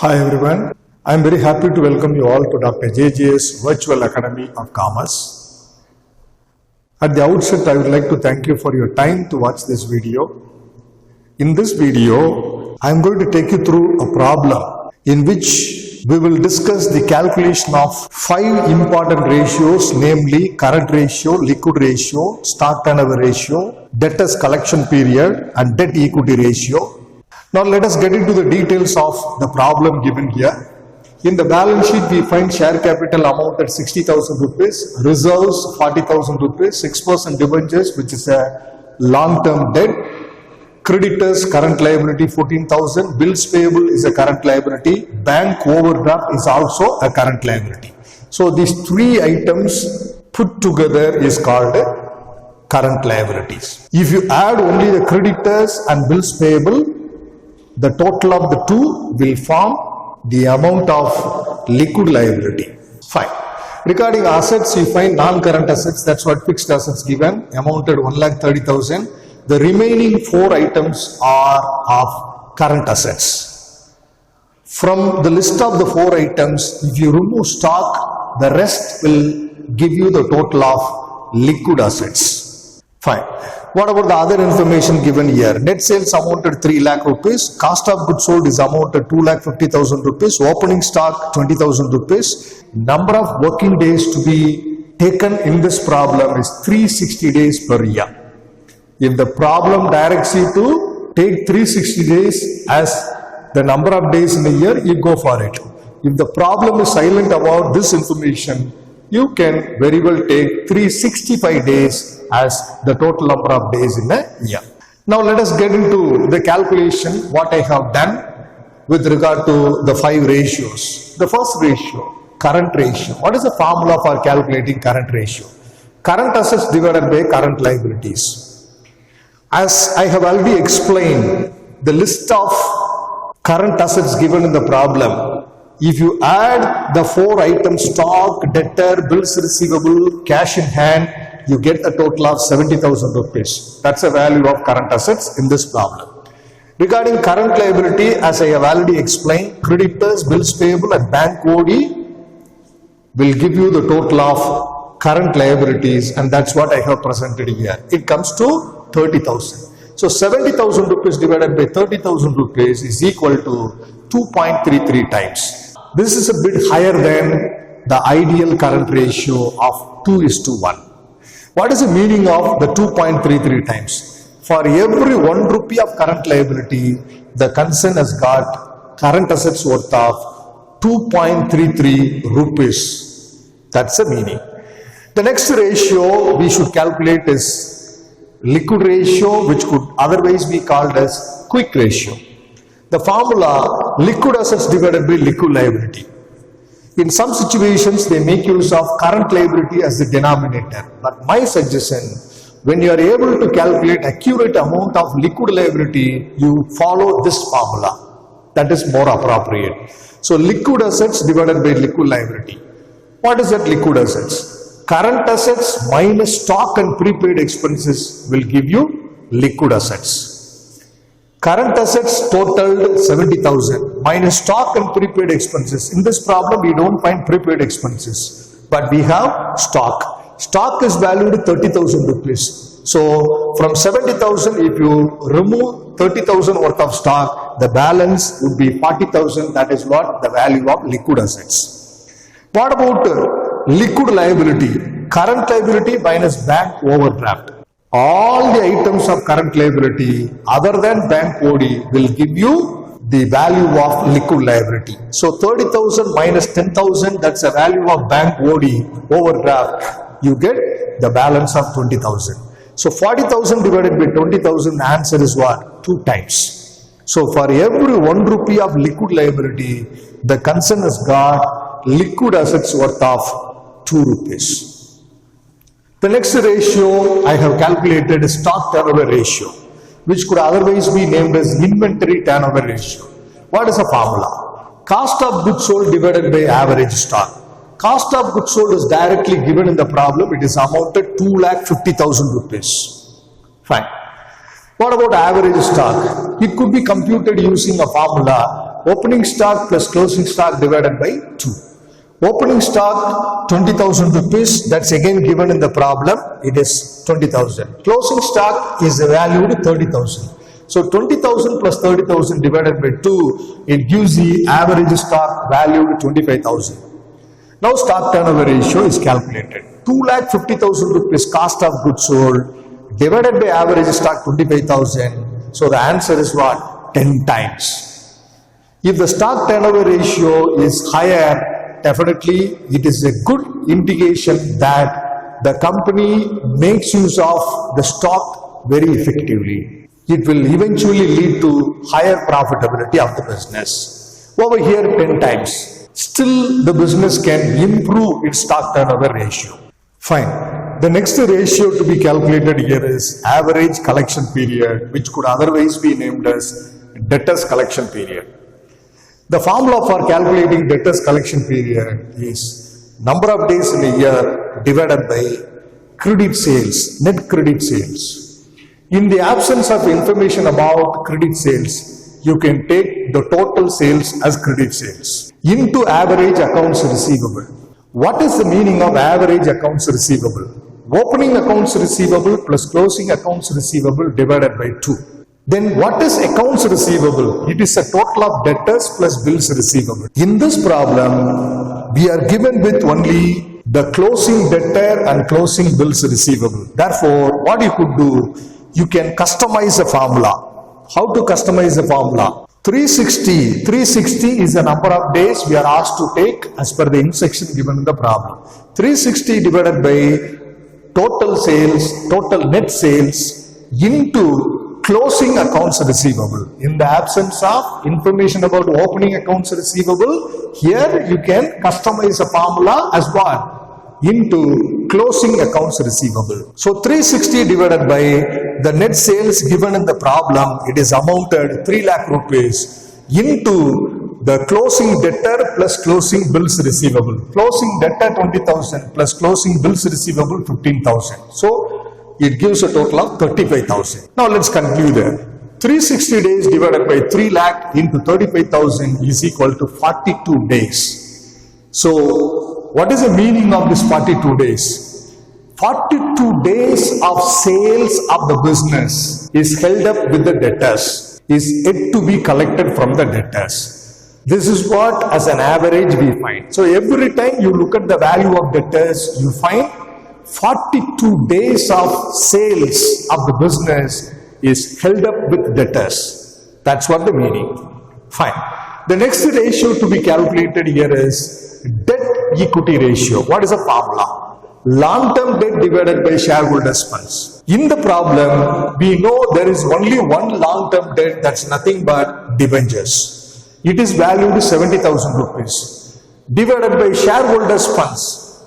Hi everyone, I am very happy to welcome you all to Dr. JJ's Virtual Academy of Commerce. At the outset, I would like to thank you for your time to watch this video. In this video, I am going to take you through a problem in which we will discuss the calculation of 5 important ratios, namely current ratio, liquid ratio, stock turnover ratio, debtors collection period and debt equity ratio. Now let us get into the details of the problem given here. In the balance sheet, we find share capital amount at 60,000 rupees, reserves 40,000 rupees, 6% debentures, which is a long-term debt, creditors current liability 14,000, bills payable is a current liability, bank overdraft is also a current liability. So these 3 items put together is called current liabilities. If you add only the creditors and bills payable, the total of the two will form the amount of liquid liability. Fine. Regarding assets, you find non-current assets, that's what fixed assets given, amounted 1,30,000. The remaining 4 items are of current assets. From the list of the 4 items, if you remove stock, the rest will give you the total of liquid assets. Fine. What about the other information given here? Net sales amounted 3 lakh rupees, cost of goods sold is amounted 2,50,000 rupees, opening stock 20,000 rupees. Number of working days to be taken in this problem is 360 days per year. If the problem directs you to take 360 days as the number of days in a year, you go for it. If the problem is silent about this information, you can very well take 365 days as the total number of days in a year. Now let us get into the calculation, what I have done with regard to the 5 ratios. The first ratio, current ratio. What is the formula for calculating current ratio? Current assets divided by current liabilities. As I have already explained, the list of current assets given in the problem, if you add the 4 items, stock, debtor, bills receivable, cash in hand, you get a total of 70,000 rupees. That's the value of current assets in this problem. Regarding current liability, as I have already explained, creditors, bills payable and bank OD will give you the total of current liabilities, and that's what I have presented here. It comes to 30,000. So 70,000 rupees divided by 30,000 rupees is equal to 2.33 times. This is a bit higher than the ideal current ratio of 2:1. What is the meaning of the 2.33 times? For every 1 rupee of current liability, the concern has got current assets worth of 2.33 rupees. That's the meaning. The next ratio we should calculate is liquid ratio, which could otherwise be called as quick ratio. The formula, liquid assets divided by liquid liability. In some situations, they make use of current liability as the denominator. But my suggestion, when you are able to calculate accurate amount of liquid liability, you follow this formula. That is more appropriate. So liquid assets divided by liquid liability. What is that liquid assets? Current assets minus stock and prepaid expenses will give you liquid assets. Current assets totaled 70,000 minus stock and prepaid expenses. In this problem, we don't find prepaid expenses, but we have stock. Stock is valued at 30,000 rupees. So from 70,000, if you remove 30,000 worth of stock, the balance would be 40,000. That is what the value of liquid assets. What about liquid liability? Current liability minus bank overdraft. All the items of current liability other than bank OD will give you the value of liquid liability. So 30,000 minus 10,000, that's the value of bank OD overdraft. You get the balance of 20,000. So 40,000 divided by 20,000, the answer is what? 2 times. So for every 1 rupee of liquid liability, the concern has got liquid assets worth of 2 rupees. The next ratio I have calculated is stock turnover ratio, which could otherwise be named as inventory turnover ratio. What is the formula? Cost of goods sold divided by average stock. Cost of goods sold is directly given in the problem. It is amounted 2,50,000 rupees. Fine. What about average stock? It could be computed using a formula opening stock plus closing stock divided by 2. Opening stock 20,000 rupees, that's again given in the problem, it is 20,000. Closing stock is valued 30,000. So 20,000 plus 30,000 divided by 2, it gives the average stock valued 25,000. Now stock turnover ratio is calculated. 2,50,000 rupees cost of goods sold divided by average stock 25,000. So the answer is what? 10 times. If the stock turnover ratio is higher, definitely it is a good indication that the company makes use of the stock very effectively. It will eventually lead to higher profitability of the business. Over here 10 times. Still the business can improve its stock turnover ratio. Fine. The next ratio to be calculated here is average collection period, which could otherwise be named as debtors collection period. The formula for calculating debtors collection period is number of days in a year divided by credit sales, net credit sales. In the absence of information about credit sales, you can take the total sales as credit sales into average accounts receivable. What is the meaning of average accounts receivable? Opening accounts receivable plus closing accounts receivable divided by 2. Then what is accounts receivable? It is a total of debtors plus bills receivable. In this problem, we are given with only the closing debtor and closing bills receivable. Therefore, what you could do, you can customize a formula. How to customize the formula? 360 is the number of days we are asked to take as per the instruction given in the problem. 360 divided by total sales, total net sales into closing accounts receivable. In the absence of information about opening accounts receivable, here you can customize a formula as what? Into closing accounts receivable. So 360 divided by the net sales given in the problem, it is amounted 3 lakh rupees into the closing debtor plus closing bills receivable. Closing debtor 20,000 plus closing bills receivable 15,000. So it gives a total of 35,000. Now let's conclude there. 360 days divided by 3 lakh into 35,000 is equal to 42 days. So what is the meaning of this 42 days? 42 days of sales of the business is held up with the debtors, is yet to be collected from the debtors. This is what as an average we find. So every time you look at the value of debtors, you find 42 days of sales of the business is held up with debtors. That's what the meaning. Fine. The next ratio to be calculated here is debt equity ratio. What is the formula? Long-term debt divided by shareholders' funds. In the problem, we know there is only one long-term debt, that's nothing but debentures. It is valued 70,000 rupees. Divided by shareholders' funds.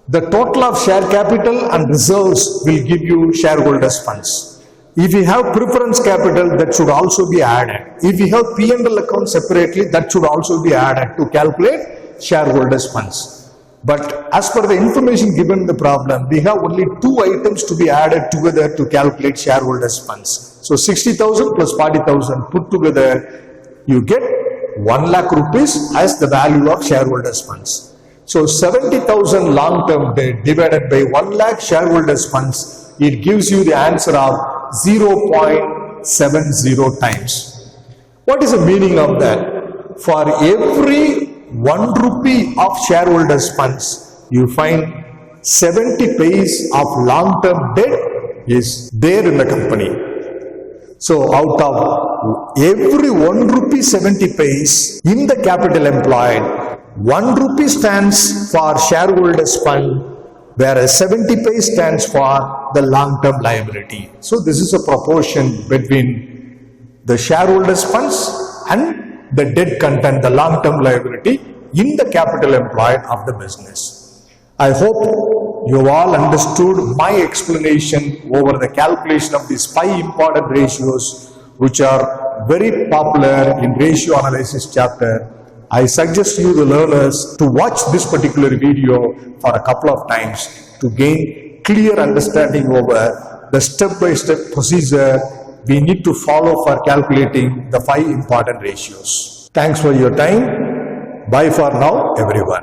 The total of share capital and reserves will give you shareholders' funds. If you have preference capital, that should also be added. If you have P&L account separately, that should also be added to calculate shareholders' funds. But as per the information given in the problem, we have only 2 items to be added together to calculate shareholders' funds. So 60,000 plus 40,000 put together, you get 1 lakh rupees as the value of shareholders' funds. So 70,000 long-term debt divided by 1 lakh shareholders' funds, it gives you the answer of 0.70 times. What is the meaning of that? For every 1 rupee of shareholders' funds, you find 70 paise of long-term debt is there in the company. So out of every 1 rupee 70 paise in the capital employed, 1 rupee stands for shareholders' fund, whereas 70 paise stands for the long-term liability. So this is a proportion between the shareholders' funds and the debt content, the long-term liability in the capital employed of the business. I hope you all understood my explanation over the calculation of these 5 important ratios, which are very popular in ratio analysis chapter. I suggest you the learners to watch this particular video for a couple of times to gain clear understanding over the step-by-step procedure we need to follow for calculating the 5 important ratios. Thanks for your time. Bye for now, everyone.